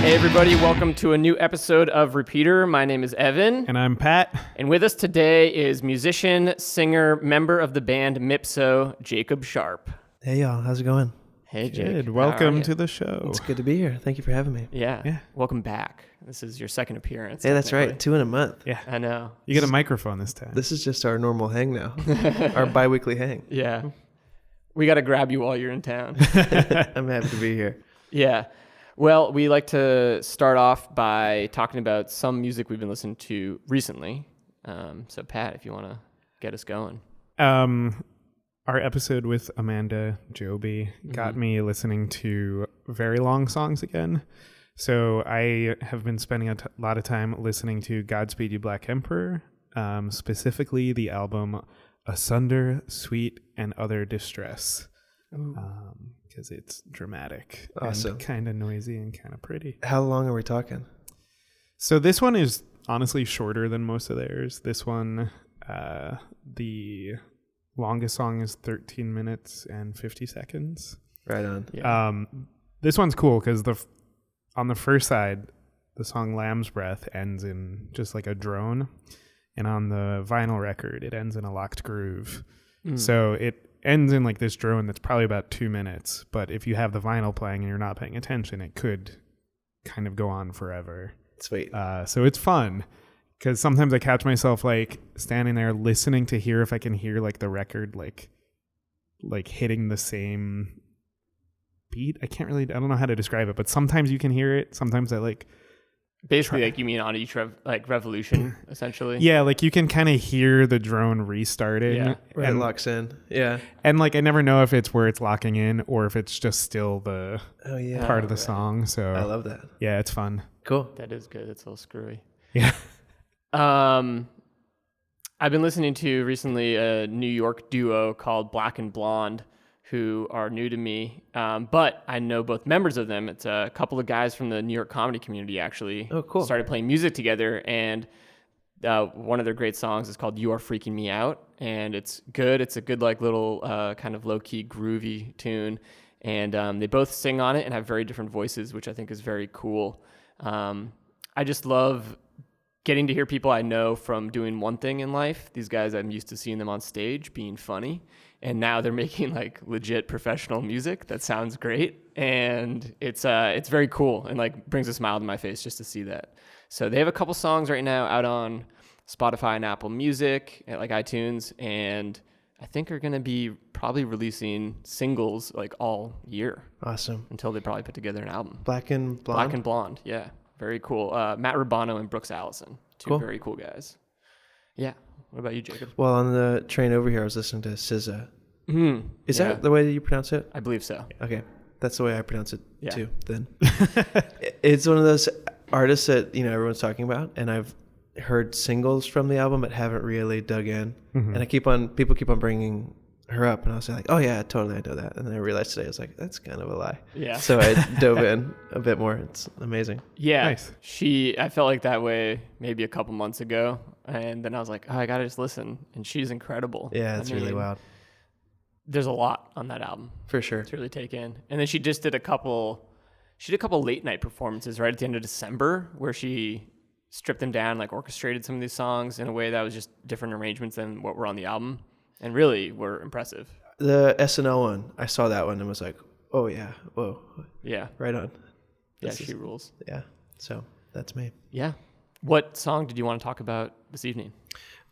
Hey everybody, welcome to a new episode of Repeater. My name is Evan. And I'm Pat. And with us today is musician, singer, member of the band Mipso, Jacob Sharp. Hey y'all, how's it going? Hey Jake. Good. Welcome to the show. It's good to be here. Thank you for having me. Yeah. Welcome back. This is your second appearance. Hey, that's right. 2 in a month. Yeah. I know. You get a microphone this time. This is just our normal hang now. Our bi-weekly hang. Yeah. We got to grab you while you're in town. I'm happy to be here. Yeah. Well, we like to start off by talking about some music we've been listening to recently. So Pat, if you want to get us going. Our episode with Amanda Joby got me listening to very long songs again. So I have been spending a lot of time listening to Godspeed You Black Emperor, specifically the album Asunder, Sweet, and Other Distress, because it's dramatic and kind of noisy and kind of pretty. How long are we talking? So this one is honestly shorter than most of theirs. This one, the longest song is 13 minutes and 50 seconds. Right on. Yeah. This one's cool because on the first side, the song Lamb's Breath ends in just like a drone. And on the vinyl record, it ends in a locked groove. So it ends in like this drone that's probably about 2 minutes. But if you have the vinyl playing and you're not paying attention, it could kind of go on forever. Sweet. So it's fun. Because sometimes I catch myself like standing there listening to hear if I can hear like the record like hitting the same beat. I don't know how to describe it, but sometimes you can hear it. Sometimes I like basically like you mean on each revolution essentially. Yeah, like you can kind of hear the drone restarting. Yeah. Right, and locks in. Yeah. And like I never know if it's where it's locking in or if it's just still the part of the song. So I love that. Yeah, it's fun. Cool. That is good. It's a little screwy. Yeah. I've been listening to recently a New York duo called Black and Blonde, who are new to me, but I know both members of them. It's a couple of guys from the New York comedy community actually. Oh, cool. Started playing music together, and one of their great songs is called You Are Freaking Me Out, and it's good. It's a good like little kind of low-key groovy tune, and they both sing on it and have very different voices, which I think is very cool. I just love getting to hear people I know from doing one thing in life. These guys, I'm used to seeing them on stage being funny, and now they're making like legit professional music that sounds great, and it's very cool and like brings a smile to my face just to see that. So they have a couple songs right now out on Spotify and Apple Music, like iTunes, and I think are going to be probably releasing singles like all year. Awesome. Until they probably put together an album. Black and Blonde? Black and Blonde, yeah. Very cool. Matt Rubano and Brooks Allison. Two very cool guys. Yeah. What about you, Jacob? Well, on the train over here, I was listening to SZA. Is that the way that you pronounce it? I believe so. Okay. That's the way I pronounce it too, then. It's one of those artists that, everyone's talking about, and I've heard singles from the album but haven't really dug in. And people keep on bringing her up, and I was like, oh yeah, totally, I know that. And then I realized today, I was like, that's kind of a lie. Yeah. So I dove in a bit more. It's amazing. Yeah. Nice. I felt like that way maybe a couple months ago, and then I was like, oh, I gotta just listen. And she's incredible. Yeah, it's really wild. There's a lot on that album. For sure. To really take in. And then she did a couple late night performances right at the end of December where she stripped them down, like orchestrated some of these songs in a way that was just different arrangements than what were on the album. And really were impressive. The SNL one, I saw that one and was like, oh yeah, whoa. Yeah. Right on. She rules. Yeah. So that's me. Yeah. What song did you want to talk about this evening?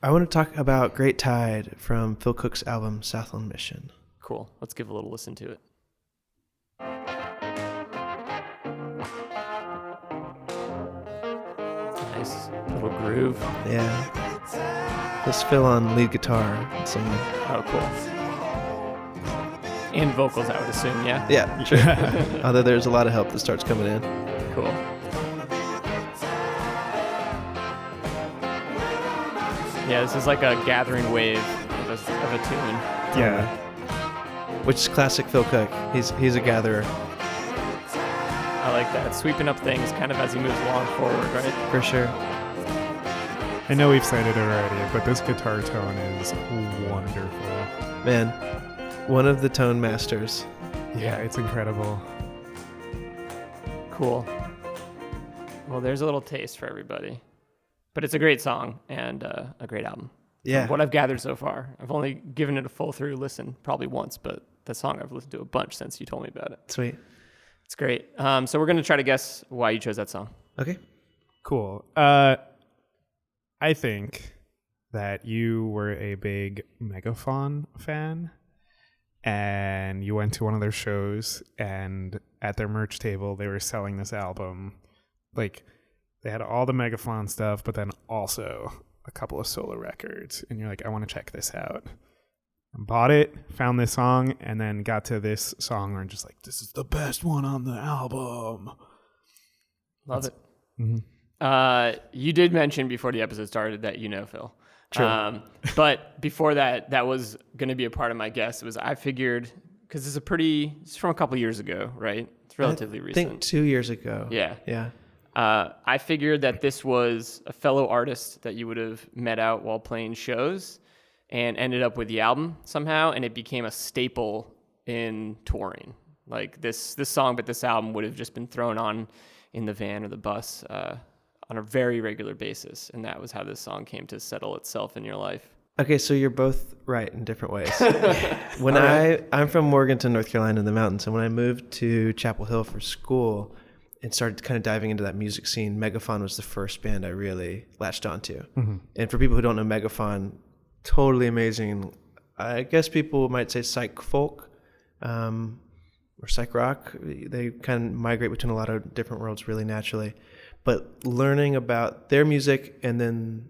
I want to talk about Great Tide from Phil Cook's album Southland Mission. Cool. Let's give a little listen to it. Nice little groove. Yeah. This Phil on lead guitar and singing. Oh, cool. And vocals, I would assume, yeah? Yeah, sure. Although there's a lot of help that starts coming in. Cool. Yeah, this is like a gathering wave of a tune. Yeah. Which is classic Phil Cook. He's a gatherer. I like that. Sweeping up things kind of as he moves along forward, right? For sure. I know we've said it already, but this guitar tone is wonderful. Man, one of the tone masters. Yeah, it's incredible. Cool. Well, there's a little taste for everybody. But it's a great song and a great album. Yeah. From what I've gathered so far. I've only given it a full through listen probably once, but the song I've listened to a bunch since you told me about it. Sweet. It's great. So we're going to try to guess why you chose that song. Okay. Cool. I think that you were a big Megaphon fan, and you went to one of their shows, and at their merch table they were selling this album. Like, they had all the Megaphon stuff, but then also a couple of solo records, and you're like, I want to check this out. And bought it, found this song, and then got to this song where I'm just like, this is the best one on the album. Love it. Mm-hmm. You did mention before the episode started that you know Phil. True. But before that was going to be a part of my guess. It was, I figured, because it's from a couple years ago, right? It's relatively recent. I think 2 years ago. Yeah. Yeah. I figured that this was a fellow artist that you would have met out while playing shows and ended up with the album somehow, and it became a staple in touring. Like this song, but this album would have just been thrown on in the van or the bus on a very regular basis, and that was how this song came to settle itself in your life. Okay, so you're both right in different ways. I'm from Morganton, North Carolina, in the mountains, and when I moved to Chapel Hill for school and started kind of diving into that music scene, Megaphon was the first band I really latched onto. Mm-hmm. And for people who don't know Megaphon, totally amazing. I guess people might say psych folk or psych rock. They kind of migrate between a lot of different worlds really naturally. But learning about their music and then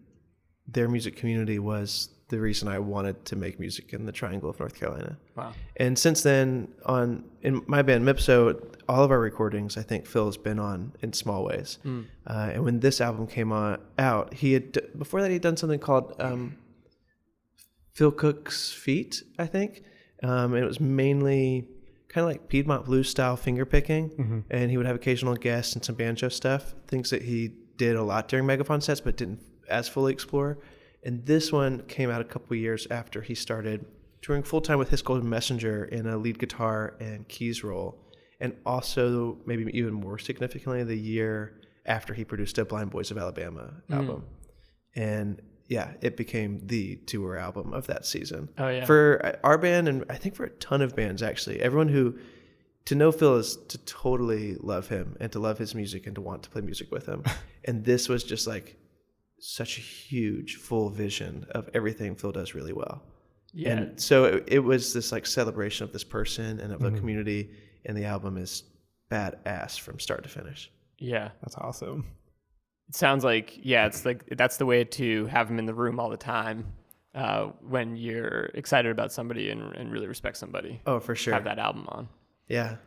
their music community was the reason I wanted to make music in the Triangle of North Carolina. Wow. And since then, in my band Mipso, all of our recordings, I think Phil has been on in small ways. And when this album came out, before that he'd done something called Phil Cook's Feet, I think. And it was mainly kind of like Piedmont blues style finger picking. And he would have occasional guests and some banjo stuff, things that he did a lot during Megaphon sets but didn't as fully explore. And this one came out a couple years after he started touring full-time with His Golden Messenger in a lead guitar and keys role. And also, maybe even more significantly, the year after he produced a Blind Boys of Alabama album. And yeah, it became the tour album of that season. Oh, yeah. For our band, and I think for a ton of bands, actually. Everyone to know Phil is to totally love him and to love his music and to want to play music with him. And this was just like such a huge full vision of everything Phil does really well. Yeah. And so it was this like celebration of this person and of a community, and the album is badass from start to finish. Yeah. That's awesome. It sounds like, it's like that's the way to have him in the room all the time when you're excited about somebody and really respect somebody. Oh, for sure. Have that album on. Yeah.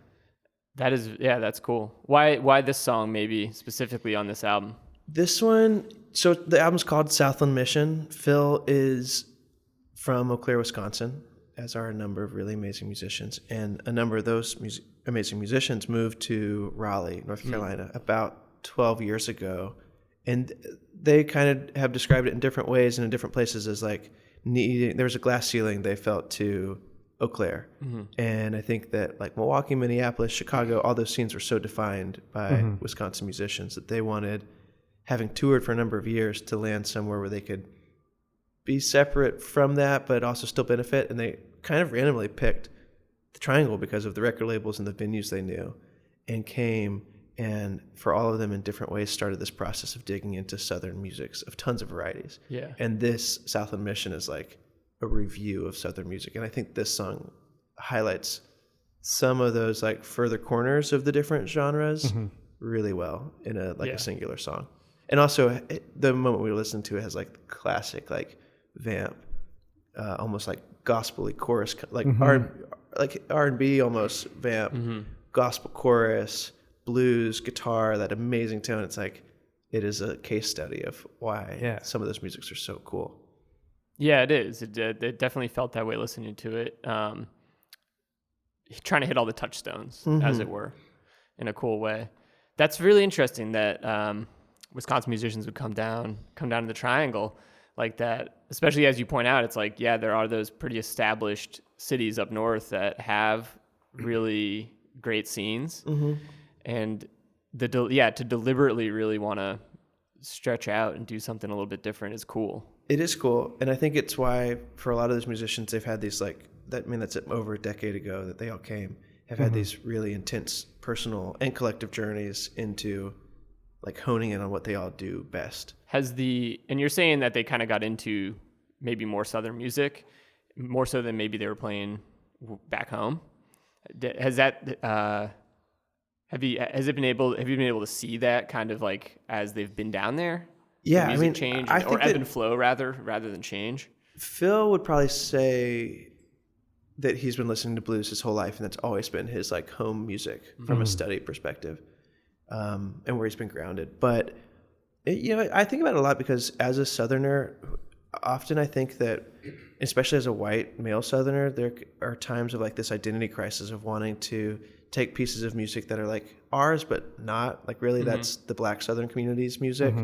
That's cool. Why this song maybe specifically on this album? This one, so the album's called Southland Mission. Phil is from Eau Claire, Wisconsin, as are a number of really amazing musicians. And a number of those amazing musicians moved to Raleigh, North Carolina, about 12 years ago. And they kind of have described it in different ways and in different places as like there was a glass ceiling they felt to Eau Claire. And I think that like Milwaukee, Minneapolis, Chicago, all those scenes were so defined by Wisconsin musicians that they wanted, having toured for a number of years, to land somewhere where they could be separate from that, but also still benefit. And they kind of randomly picked the Triangle because of the record labels and the venues they knew, and came and for all of them in different ways started this process of digging into Southern musics of tons of varieties. Yeah. And this Southland Mission is like a review of Southern music. And I think this song highlights some of those like further corners of the different genres really well in a singular song. And also, the moment we listen to it has like classic, like vamp, almost like gospel-y chorus, like R&B almost vamp, gospel chorus, blues, guitar, that amazing tone. It's like it is a case study of why some of those musics are so cool. Yeah, it is. It definitely felt that way listening to it. Trying to hit all the touchstones, as it were, in a cool way. That's really interesting that Wisconsin musicians would come down to the Triangle like that, especially as you point out. It's like, there are those pretty established cities up north that have really great scenes. And to deliberately really want to stretch out and do something a little bit different is cool. It is cool. And I think it's why for a lot of those musicians, they've had these that's over a decade ago that they all came, have had these really intense personal and collective journeys into like honing in on what they all do best. And you're saying that they kind of got into maybe more Southern music, more so than maybe they were playing back home. Have you been able to see that kind of like as they've been down there? Yeah, music change or ebb and flow rather than change. Phil would probably say that he's been listening to blues his whole life, and that's always been his like home music from a study perspective, and where he's been grounded. But I think about it a lot because as a Southerner, often I think that, especially as a white male Southerner, there are times of like this identity crisis of wanting to take pieces of music that are like ours, but not like really that's the Black Southern community's music.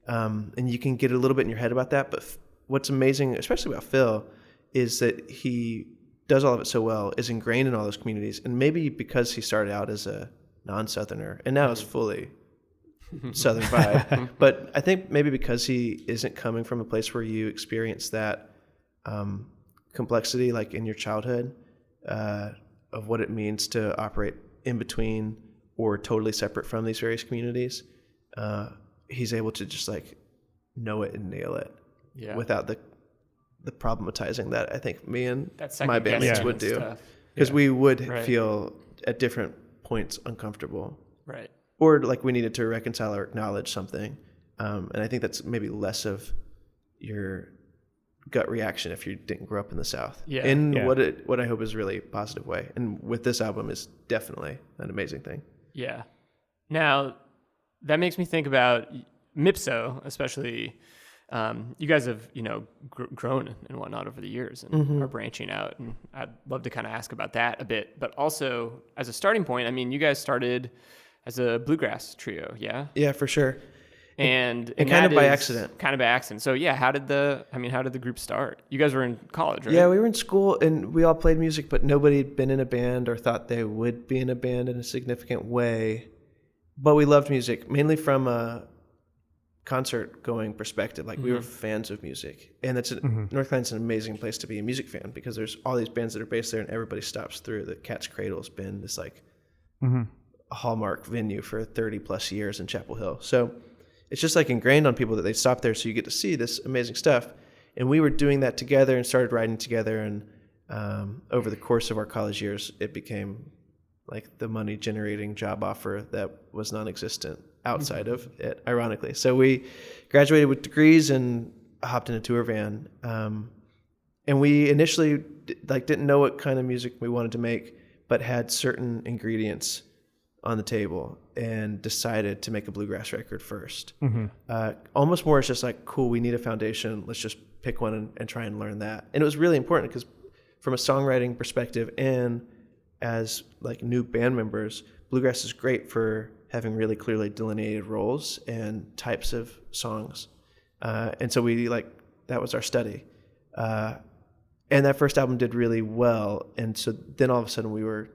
And you can get a little bit in your head about that. But what's amazing, especially about Phil, is that he does all of it so well, is ingrained in all those communities. And maybe because he started out as a non-Southerner and now is fully Southern vibe. But I think maybe because he isn't coming from a place where you experience that complexity, like in your childhood, of what it means to operate in between or totally separate from these various communities, he's able to just like know it and nail it without the problematizing that I think me and my bandmates would do, because we would feel at different points uncomfortable, right? Or like we needed to reconcile or acknowledge something, and I think that's maybe less of your gut reaction if you didn't grow up in the South. What I hope is a really positive way, and with this album is definitely an amazing thing. Yeah. Now that makes me think about Mipso, especially. You guys have, grown and whatnot over the years and are branching out. And I'd love to kind of ask about that a bit. But also, as a starting point, I mean, you guys started as a bluegrass trio, yeah? Yeah, for sure. And kind of by accident. Kind of by accident. So, yeah, how did the group start? You guys were in college, right? Yeah, we were in school, and we all played music, but nobody had been in a band or thought they would be in a band in a significant way. But we loved music, mainly from a concert going perspective. Like we were fans of music, and that's North Carolina's an amazing place to be a music fan because there's all these bands that are based there, and everybody stops through. The Cat's Cradle's been this like a hallmark venue for 30 plus years in Chapel Hill, so it's just like ingrained on people that they stop there, so you get to see this amazing stuff. And we were doing that together and started writing together, and over the course of our college years, it became like the money generating job offer that was non-existent outside of it, ironically. So we graduated with degrees and hopped in a tour van. And we initially didn't know what kind of music we wanted to make, but had certain ingredients on the table and decided to make a bluegrass record first. Almost more as just like, cool, we need a foundation. Let's just pick one and try and learn that. And it was really important because from a songwriting perspective and as like new band members, bluegrass is great for having really clearly delineated roles and types of songs. And so that was our study. And that first album did really well. And so then all of a sudden we were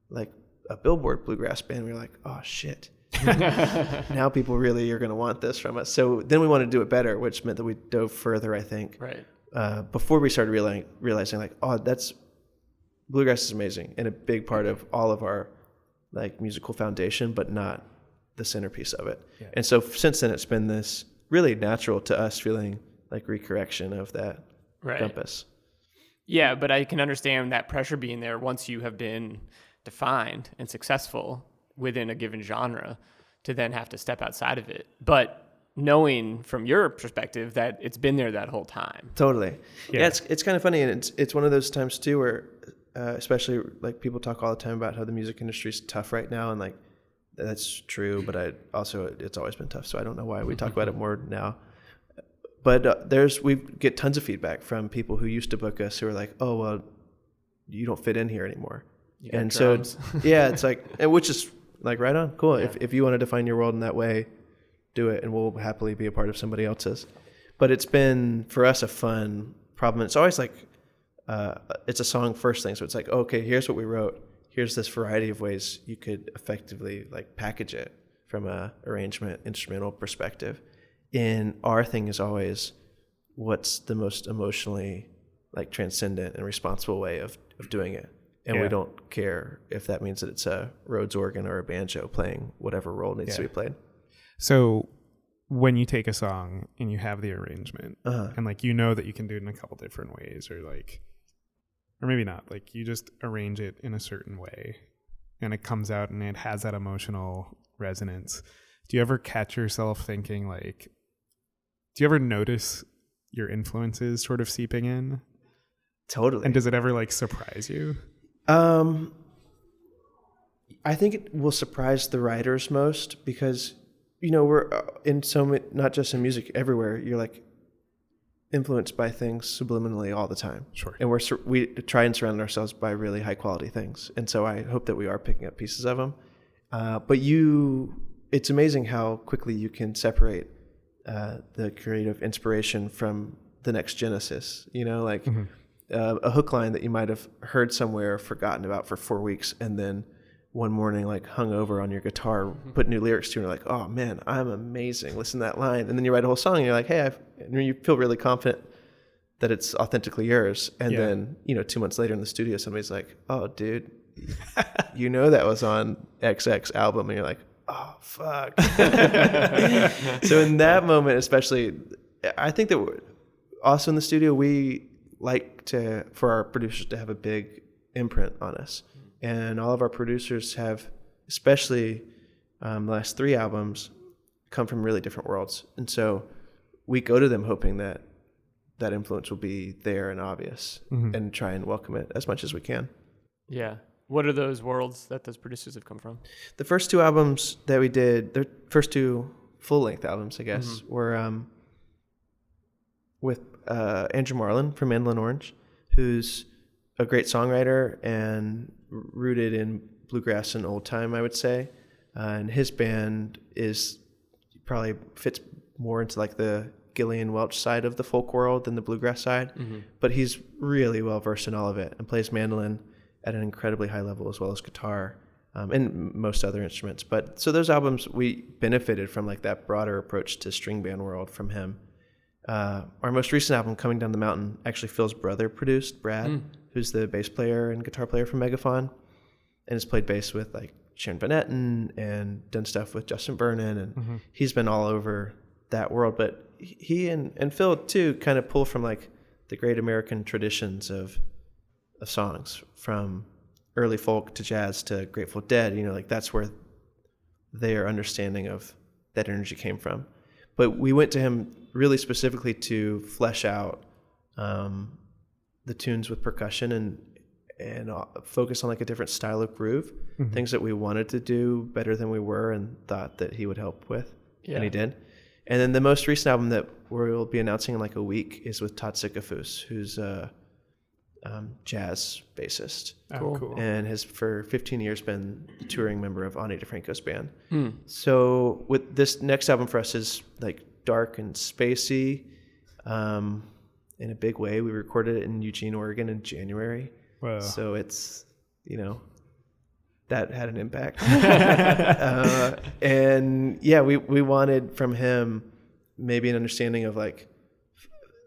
like a Billboard bluegrass band. We were like, oh shit. Now people really are going to want this from us. So then we wanted to do it better, which meant that we dove further, I think. Right. Before we started realizing like, oh, bluegrass is amazing and a big part of all of our like musical foundation, but not the centerpiece of it. Yeah. And so since then it's been this really natural to us feeling like recorrection of that compass. Yeah, but I can understand that pressure being there once you have been defined and successful within a given genre to then have to step outside of it. But knowing from your perspective that it's been there that whole time. Totally. Yeah, it's kind of funny, and it's one of those times too where especially like people talk all the time about how the music industry is tough right now, and like that's true, but it's always been tough, so I don't know why we talk about it more now. But we get tons of feedback from people who used to book us who are like, oh well, you don't fit in here anymore. And drums. So it's like, which is like right on, cool. Yeah. If you want to define your world in that way, do it, and we'll happily be a part of somebody else's. But it's been for us a fun problem. It's always like it's a song first thing, so it's like, okay, here's what we wrote. Here's this variety of ways you could effectively like package it from a arrangement, instrumental perspective. And our thing is always what's the most emotionally like transcendent and responsible way of doing it. And we don't care if that means that it's a Rhodes organ or a banjo playing whatever role needs to be played. So when you take a song and you have the arrangement and like, you know that you can do it in a couple different ways, or like, or maybe not, like you just arrange it in a certain way and it comes out and it has that emotional resonance. Do you ever catch yourself thinking like, do you ever notice your influences sort of seeping in? Totally. And does it ever like surprise you? I think it will surprise the writers most because, you know, we're in so many, not just in music, everywhere. You're like influenced by things subliminally all the time. Sure. And we try and surround ourselves by really high quality things. And so I hope that we are picking up pieces of them. But it's amazing how quickly you can separate the creative inspiration from the next genesis, you know, like a hook line that you might have heard somewhere, forgotten about for 4 weeks, and then one morning, like hung over on your guitar, put new lyrics to, and you're like, oh man, I'm amazing. Listen to that line. And then you write a whole song and you're like, hey, and you feel really confident that it's authentically yours. And then, you know, 2 months later in the studio, somebody's like, oh dude, you know, that was on XX album. And you're like, oh fuck. So in that moment, especially, I think that also in the studio, we like for our producers to have a big imprint on us. And all of our producers have, especially the last 3 albums, come from really different worlds. And so we go to them hoping that that influence will be there and obvious and try and welcome it as much as we can. Yeah. What are those worlds that those producers have come from? The first 2 albums that we did, the first 2 full-length albums, I guess, were with Andrew Marlin from Mandolin Orange, who's a great songwriter and rooted in bluegrass and old time, I would say. And his band probably fits more into like the Gillian Welch side of the folk world than the bluegrass side. But he's really well versed in all of it and plays mandolin at an incredibly high level, as well as guitar and most other instruments. But so those albums, we benefited from like that broader approach to string band world from him. Our most recent album, Coming Down the Mountain, actually Phil's brother produced, Brad, who's the bass player and guitar player from Megafaun, and has played bass with like Sharon Van Etten and done stuff with Justin Vernon, and he's been all over that world. But he and Phil too kind of pull from like the great American traditions of songs, from early folk to jazz to Grateful Dead. You know, like that's where their understanding of that energy came from. But we went to him really specifically to flesh out the tunes with percussion and focus on like a different style of groove, things that we wanted to do better than we were and thought that he would help with, and he did. And then the most recent album that we'll be announcing in like a week is with Todd Sikafus, who's a jazz bassist. Oh, cool. And has for 15 years been a touring member of Ani DeFranco's band. So with this next album for us is like dark and spacey in a big way. We recorded it in Eugene, Oregon in January. Wow. So it's, you know, that had an impact. And yeah, we wanted from him maybe an understanding of like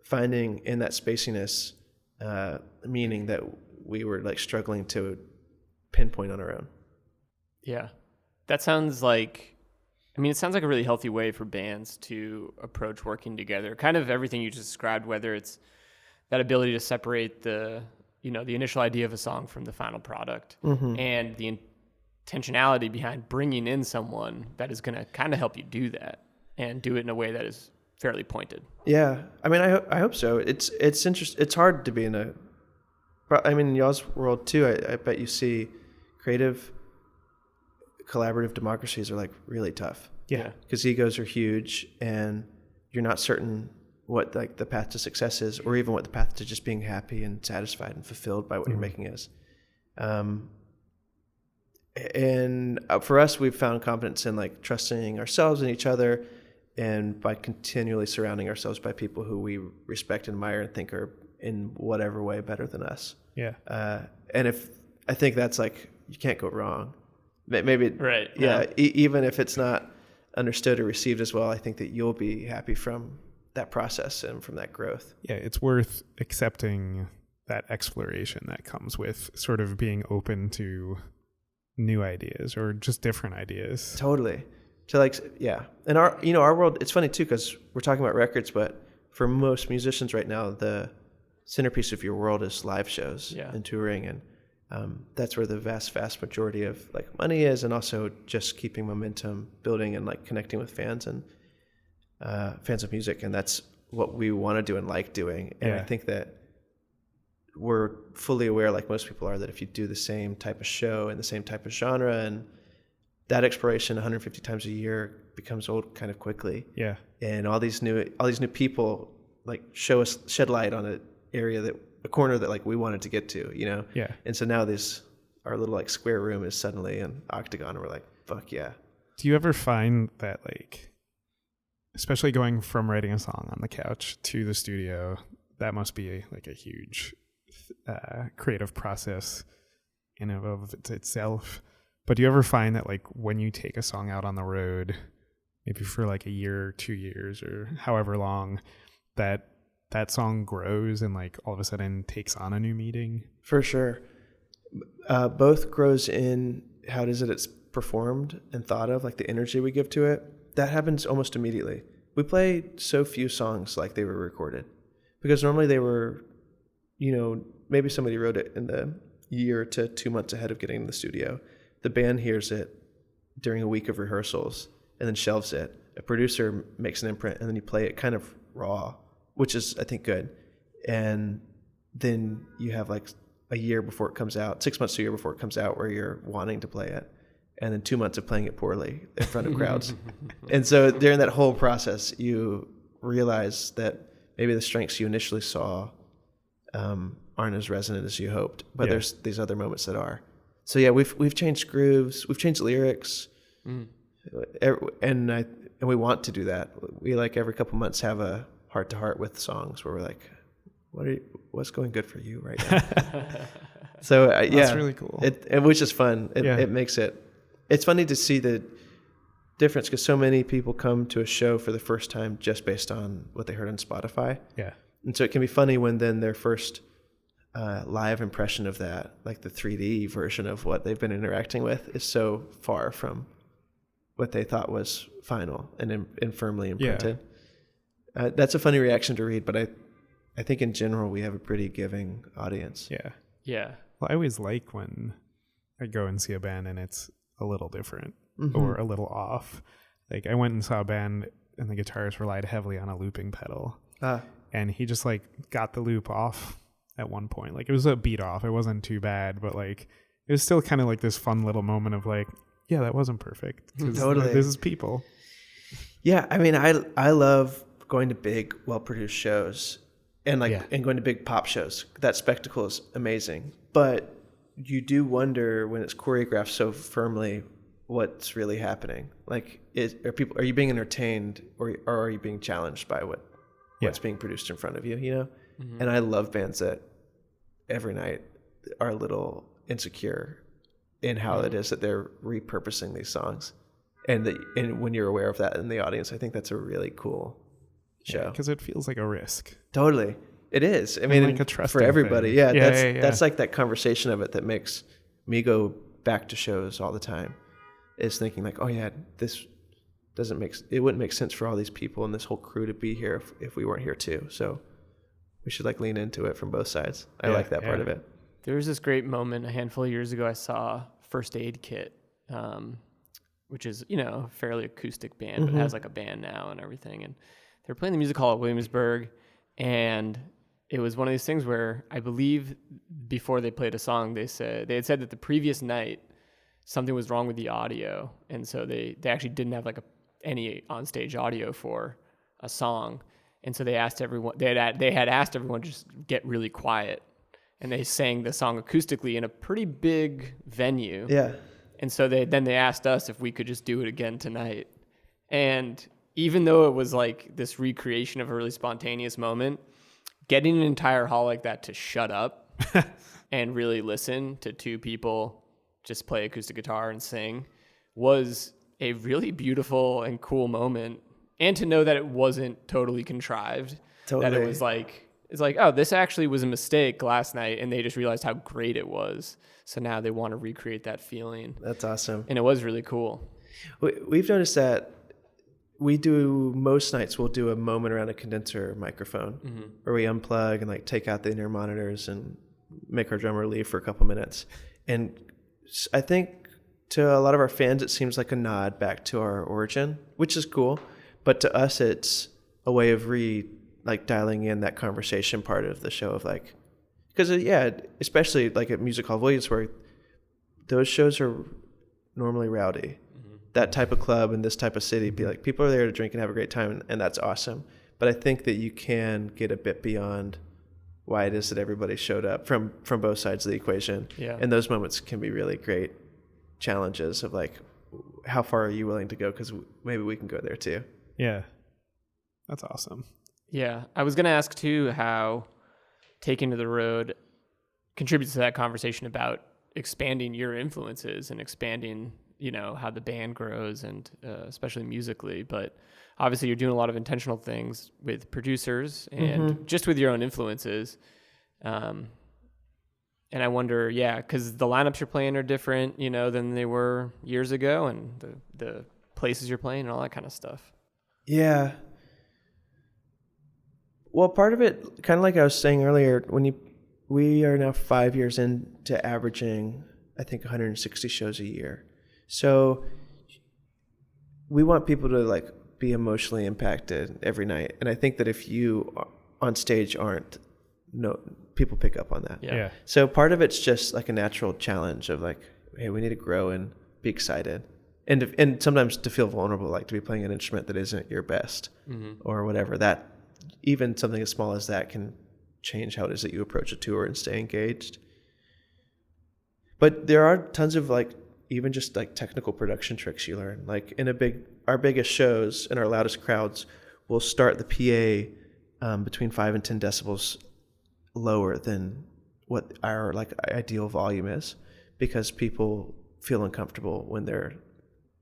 finding in that spaciness meaning that we were like struggling to pinpoint on our own. Yeah. That sounds like, I mean, it sounds like a really healthy way for bands to approach working together. Kind of everything you just described, whether it's that ability to separate the initial idea of a song from the final product, and the intentionality behind bringing in someone that is going to kind of help you do that and do it in a way that is fairly pointed. Yeah. I mean, I hope so. It's interesting. It's hard to be in in y'all's world too. I bet you see creative collaborative democracies are like really tough. Yeah. Because egos are huge and you're not certain what like the path to success is, or even what the path to just being happy and satisfied and fulfilled by what you're making is. And for us, we've found confidence in like trusting ourselves and each other, and by continually surrounding ourselves by people who we respect and admire and think are in whatever way better than us. Yeah. And I think that's like, you can't go wrong maybe right. Yeah, No. Even if it's not understood or received as well, I think that you'll be happy from that process and from that growth. Yeah, it's worth accepting that exploration that comes with sort of being open to new ideas or just different ideas. Totally. To like, yeah. And our world, it's funny too, because we're talking about records, but for most musicians right now, the centerpiece of your world is live shows and touring. And that's where the vast majority of like money is, and also just keeping momentum building and like connecting with fans and fans of music. And that's what we want to do and like doing. And I think that we're fully aware, like most people are, that if you do the same type of show and the same type of genre, and that exploration 150 times a year becomes old kind of quickly. Yeah. And all these new people like shed light on an area a corner that like we wanted to get to, you know? Yeah. And so now our little like square room is suddenly an octagon, and we're like, fuck yeah. Do you ever find that, like, especially going from writing a song on the couch to the studio, that must be like a huge creative process in and of itself. But do you ever find that, like, when you take a song out on the road, maybe for like a year or 2 years or however long, that song grows and like all of a sudden takes on a new meaning? For sure. Both grows in how it is that it's performed and thought of, like the energy we give to it. That happens almost immediately. We play so few songs like they were recorded, because normally they were, maybe somebody wrote it in the year to 2 months ahead of getting in the studio. The band hears it during a week of rehearsals and then shelves it. A producer makes an imprint, and then you play it kind of raw, which is, I think, good. And then you have like a year before it comes out, 6 months to a year before it comes out, where you're wanting to play it. And then 2 months of playing it poorly in front of crowds. And so during that whole process, you realize that maybe the strengths you initially saw aren't as resonant as you hoped, but there's these other moments that are. So yeah, we've changed grooves, we've changed lyrics, and we want to do that. We like every couple months have a heart to heart with songs where we're like, what's going good for you right now? So that's really cool. Which is fun. It makes it. It's funny to see the difference, because so many people come to a show for the first time just based on what they heard on Spotify. Yeah. And so it can be funny when then their first live impression of that, like the 3D version of what they've been interacting with, is so far from what they thought was final and firmly imprinted. Yeah. That's a funny reaction to read, but I think in general we have a pretty giving audience. Yeah. Yeah. Well, I always like when I go and see a band and it's a little different or a little off. Like, I went and saw a band and the guitarist relied heavily on a looping pedal. And he just like got the loop off at one point. Like, it was a beat off. It wasn't too bad, but like it was still kind of like this fun little moment of like, yeah, that wasn't perfect. Totally. This is people. Yeah. I mean, I love going to big, well-produced shows and and going to big pop shows. That spectacle is amazing. But you do wonder, when it's choreographed so firmly, what's really happening. Like, are you being entertained, or are you being challenged by what's being produced in front of you, Mm-hmm. And I love bands that every night are a little insecure in how it is that they're repurposing these songs. And when you're aware of that in the audience, I think that's a really cool show. Because it feels like a risk. Totally. It is. I mean, like a trusting for everybody. thing. That's like that conversation of it that makes me go back to shows all the time, is thinking like, oh yeah, this it wouldn't make sense for all these people and this whole crew to be here if we weren't here too. So we should like lean into it from both sides. I like that part of it. There was this great moment a handful of years ago. I saw First Aid Kit, which is, a fairly acoustic band, but has like a band now and everything. And they were playing the music hall at Williamsburg, and it was one of these things where I believe before they played a song, they had said that the previous night something was wrong with the audio, and so they actually didn't have like any onstage audio for a song, and so they asked everyone. They had asked everyone to just get really quiet, and they sang the song acoustically in a pretty big venue. Yeah. And so they asked us if we could just do it again tonight, and even though it was like this recreation of a really spontaneous moment, getting an entire hall like that to shut up and really listen to two people just play acoustic guitar and sing was a really beautiful and cool moment. And to know that it wasn't totally contrived, that it was like, it's like, oh, this actually was a mistake last night, and they just realized how great it was. So now they want to recreate that feeling. That's awesome. And it was really cool. We've noticed that most nights we'll do a moment around a condenser microphone where we unplug and like take out the inner monitors and make our drummer leave for a couple minutes. And I think to a lot of our fans, it seems like a nod back to our origin, which is cool. But to us, it's a way of dialing in that conversation part of the show of like, because especially like at Music Hall Williamsburg, those shows are normally rowdy. That type of club in this type of city, be like, people are there to drink and have a great time, and that's awesome. But I think that you can get a bit beyond why it is that everybody showed up from both sides of the equation. Yeah. And those moments can be really great challenges of like, how far are you willing to go? Because maybe we can go there too. Yeah. That's awesome. Yeah. I was going to ask too how Taking to the Road contributes to that conversation about expanding your influences and expanding, how the band grows and especially musically. But obviously you're doing a lot of intentional things with producers and just with your own influences. And I wonder, because the lineups you're playing are different, than they were years ago, and the places you're playing and all that kind of stuff. Yeah. Well, part of it, kind of like I was saying earlier, we are now 5 years into averaging, I think, 160 shows a year. So we want people to like be emotionally impacted every night. And I think that if you on stage aren't, people pick up on that. Yeah. So part of it's just like a natural challenge of like, hey, we need to grow and be excited. And sometimes to feel vulnerable, like to be playing an instrument that isn't your best or whatever. That even something as small as that can change how it is that you approach a tour and stay engaged. But there are tons of like, even just like technical production tricks you learn. Like our biggest shows and our loudest crowds will start the PA between 5 and 10 decibels lower than what our like ideal volume is, because people feel uncomfortable when they're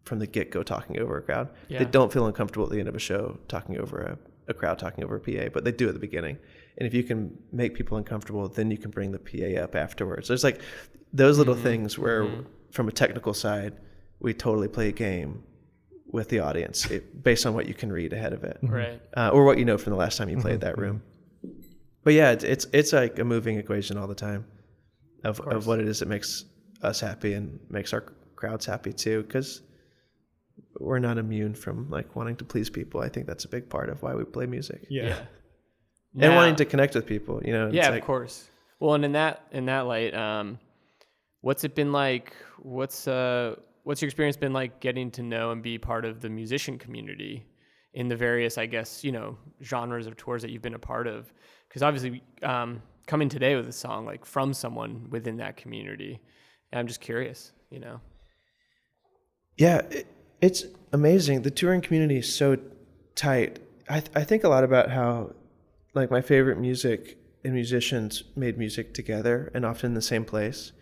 from the get-go talking over a crowd. Yeah. They don't feel uncomfortable at the end of a show talking over a crowd talking over a PA, but they do at the beginning. And if you can make people uncomfortable, then you can bring the PA up afterwards. There's like those little things where from a technical side, we totally play a game with the audience based on what you can read ahead of it. Right. Or what you know from the last time you played that room. But yeah, it's like a moving equation all the time of what it is that makes us happy and makes our crowds happy too, because we're not immune from like wanting to please people. I think that's a big part of why we play music. Yeah. And wanting to connect with people, Yeah, of course. Well, and in that light, what's it been like? What's your experience been like getting to know and be part of the musician community in the various, I guess, genres of tours that you've been a part of? Because obviously, coming today with a song like from someone within that community, and I'm just curious, Yeah, it's amazing. The touring community is so tight. I think a lot about how, like, my favorite music and musicians made music together and often in the same place.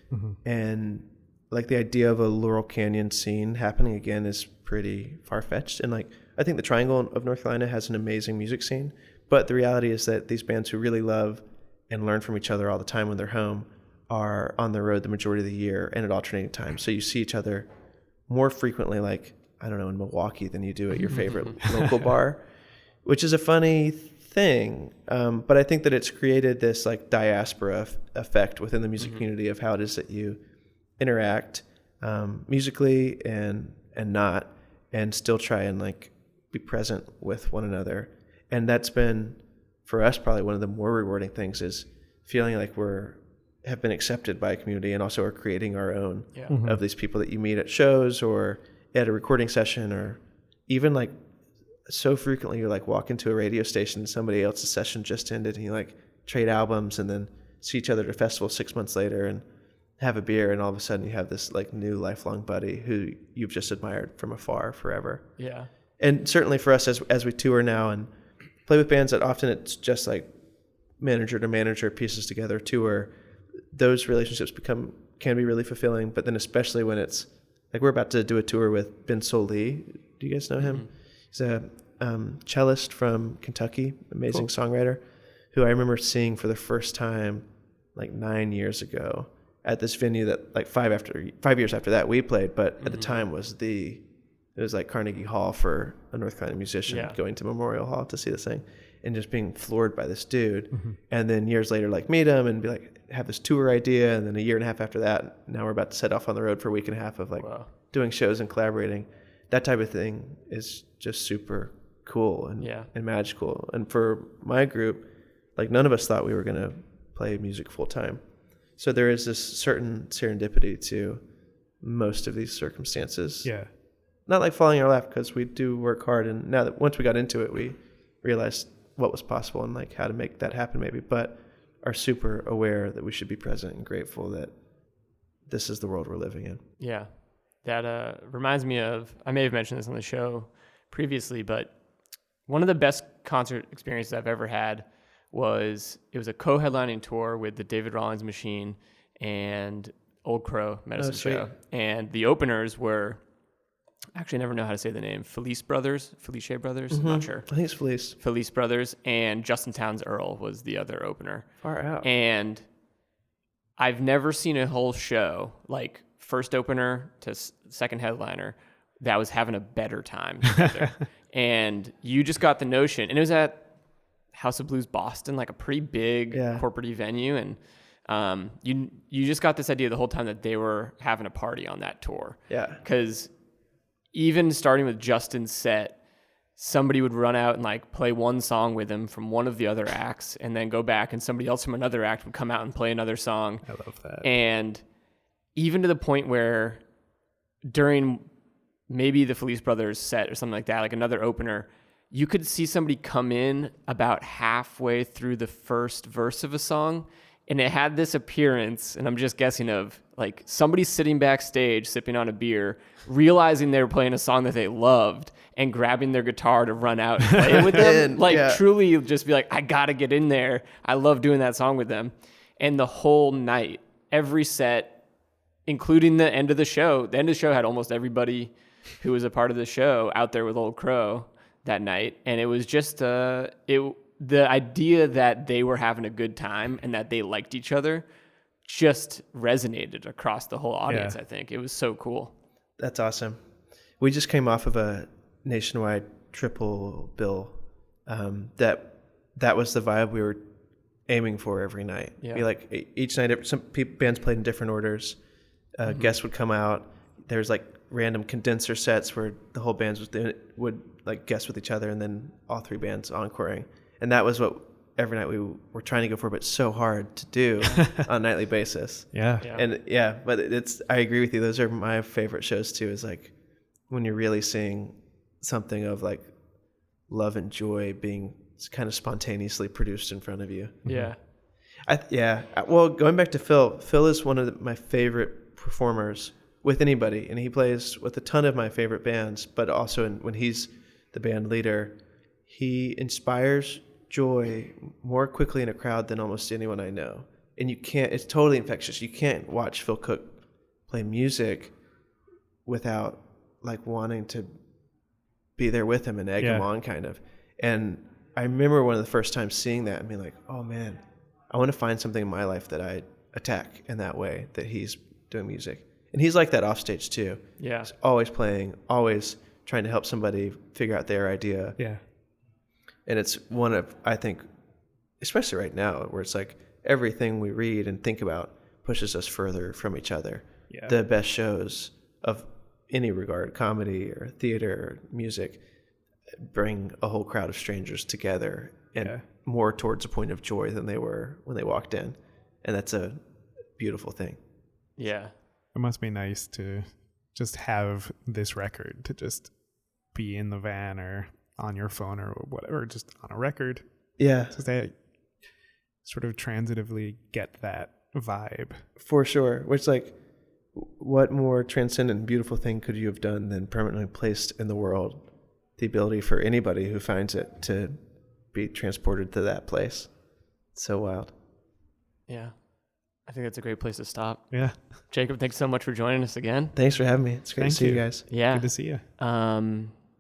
And like the idea of a Laurel Canyon scene happening again is pretty far-fetched. And like, I think the Triangle of North Carolina has an amazing music scene, but the reality is that these bands who really love and learn from each other all the time when they're home are on the road the majority of the year and at alternating times. So you see each other more frequently, like, I don't know, in Milwaukee than you do at your favorite local bar, which is a funny thing. But I think that it's created this like diaspora effect within the music community of how it is that you interact musically and not, and still try and like be present with one another. And that's been, for us, probably one of the more rewarding things, is feeling like have been accepted by a community and also are creating our own of these people that you meet at shows or at a recording session, or even like so frequently you like walk into a radio station and somebody else's session just ended and you like trade albums and then see each other at a festival 6 months later and have a beer, and all of a sudden you have this like new lifelong buddy who you've just admired from afar forever. Yeah. And certainly for us as we tour now and play with bands that often it's just like manager to manager pieces together tour, those relationships can be really fulfilling, but then especially when it's like we're about to do a tour with Ben Lee. Do you guys know him? He's a cellist from Kentucky, amazing songwriter, who I remember seeing for the first time like 9 years ago at this venue that like 5 years after that we played, but at the time it was like Carnegie Hall for a North Carolina musician going to Memorial Hall to see this thing and just being floored by this dude. And then years later, like meet him and be like, have this tour idea. And then a year and a half after that, now we're about to set off on the road for a week and a half of like doing shows and collaborating. That type of thing is just super cool and magical. And for my group, like none of us thought we were going to play music full time. So there is this certain serendipity to most of these circumstances. Yeah. Not like falling in our lap, because we do work hard. And now that once we got into it, we realized what was possible and like how to make that happen maybe, but are super aware that we should be present and grateful that this is the world we're living in. Yeah. That reminds me of, I may have mentioned this on the show previously, but one of the best concert experiences I've ever had was a co-headlining tour with the David Rawlings Machine and Old Crow Medicine Show. And the openers were, actually I never know how to say the name, Felice Brothers, I'm not sure. I think it's Felice Brothers, and Justin Townes Earl was the other opener. Far out. And I've never seen a whole show, like first opener to second headliner, that was having a better time together. And you just got the notion, and it was at House of Blues Boston, like a pretty big corporate venue, and you just got this idea the whole time that they were having a party on that tour. Yeah. Because even starting with Justin's set, somebody would run out and like play one song with him from one of the other acts, and then go back, and somebody else from another act would come out and play another song. I love that. And even to the point where during maybe the Felice Brothers set or something like that, like another opener, you could see somebody come in about halfway through the first verse of a song, and it had this appearance, and I'm just guessing, of like somebody sitting backstage sipping on a beer, realizing they were playing a song that they loved, and grabbing their guitar to run out and play it with them. Truly just be like, I gotta get in there. I love doing that song with them. And the whole night, every set, including the end of the show had almost everybody who was a part of the show out there with Old Crow that night. And it was just the idea that they were having a good time and that they liked each other just resonated across the whole audience. I think it was so cool. That's awesome. We just came off of a nationwide triple bill. That was the vibe we were aiming for every night. Like each night, some bands played in different orders. Guests would come out. There's like random condenser sets where the whole bands would like guest with each other, and then all three bands encoring. And that was what every night we were trying to go for, but so hard to do on a nightly basis. Yeah. And but I agree with you. Those are my favorite shows too, is like when you're really seeing something of like love and joy being kind of spontaneously produced in front of you. Yeah. Well, going back to Phil is one of my favorite performers with anybody, and he plays with a ton of my favorite bands, but also when he's the band leader, he inspires joy more quickly in a crowd than almost anyone I know. And it's totally infectious. You can't watch Phil Cook play music without like wanting to be there with him and egg him on, kind of. And I remember one of the first times seeing that and being like, oh man, I want to find something in my life that I attack in that way that he's doing music. And he's like that off stage too. Yeah. He's always playing, always trying to help somebody figure out their idea. Yeah. And it's one of, I think, especially right now, where it's like everything we read and think about pushes us further from each other. Yeah. The best shows of any regard, comedy or theater or music, bring a whole crowd of strangers together and more towards a point of joy than they were when they walked in. And that's a beautiful thing. Yeah. It must be nice to just have this record, to just be in the van or on your phone or whatever, just on a record. Yeah. So they sort of transitively get that vibe. For sure. Which, like, what more transcendent and beautiful thing could you have done than permanently placed in the world the ability for anybody who finds it to be transported to that place? It's so wild. Yeah. I think that's a great place to stop. Yeah. Jacob, thanks so much for joining us again. Thanks for having me. It's great to see you guys. Yeah. Good to see you.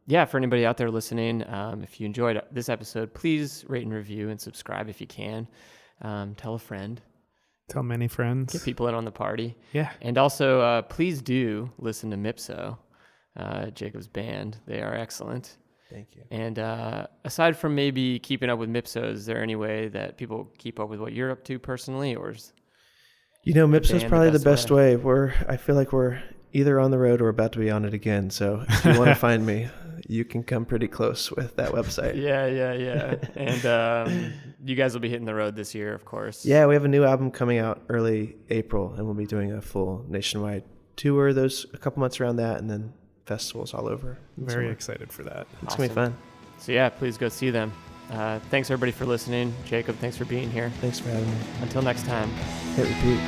Yeah, for anybody out there listening, if you enjoyed this episode, please rate and review and subscribe if you can. Tell a friend. Tell many friends. Get people in on the party. Yeah. And also, please do listen to Mipso, Jacob's band. They are excellent. Thank you. And aside from maybe keeping up with Mipso, is there any way that people keep up with what you're up to personally, or is Mipso's probably the best way. I feel like we're either on the road or about to be on it again. So if you want to find me, you can come pretty close with that website. Yeah. And you guys will be hitting the road this year, of course. Yeah, we have a new album coming out early April, and we'll be doing a full nationwide tour. There's a couple months around that, and then festivals all over. Very excited for that. It's going to be fun. So yeah, please go see them. Thanks everybody for listening. Jacob, thanks for being here. Thanks for having me. Until next time. Hit repeat.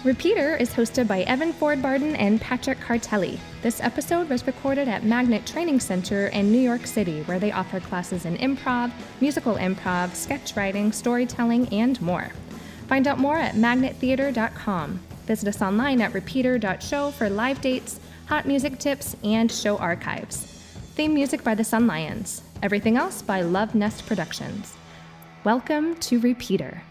Repeater is hosted by Evan Ford Barden and Patrick Cartelli. This episode was recorded at Magnet Training Center in New York City, where they offer classes in improv, musical improv, sketch writing, storytelling, and more. Find out more at magnettheater.com. Visit us online at repeater.show for live dates, hot music tips, and show archives. Theme music by the Sun Lions. Everything else by Love Nest Productions. Welcome to Repeater.